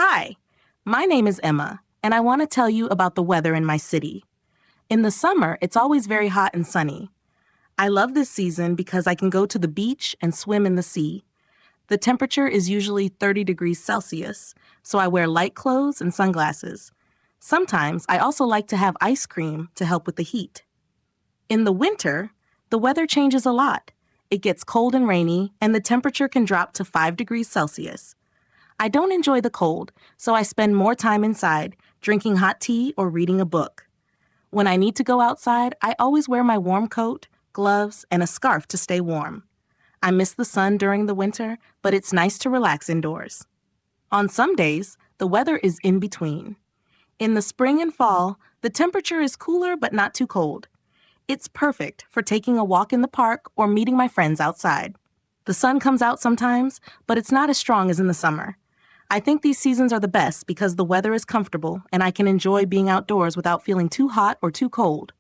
Hi, my name is Emma, and I want to tell you about the weather in my city. In the summer, it's always very hot and sunny. I love this season because I can go to the beach and swim in the sea. The temperature is usually 30 degrees Celsius, so I wear light clothes and sunglasses. Sometimes I also like to have ice cream to help with the heat. In the winter, the weather changes a lot. It gets cold and rainy, and the temperature can drop to 5 degrees Celsius. I don't enjoy the cold, so I spend more time inside, drinking hot tea or reading a book. When I need to go outside, I always wear my warm coat, gloves, and a scarf to stay warm. I miss the sun during the winter, but it's nice to relax indoors. On some days, the weather is in between. In the spring and fall, the temperature is cooler but not too cold. It's perfect for taking a walk in the park or meeting my friends outside. The sun comes out sometimes, but it's not as strong as in the summer. I think these seasons are the best because the weather is comfortable and I can enjoy being outdoors without feeling too hot or too cold.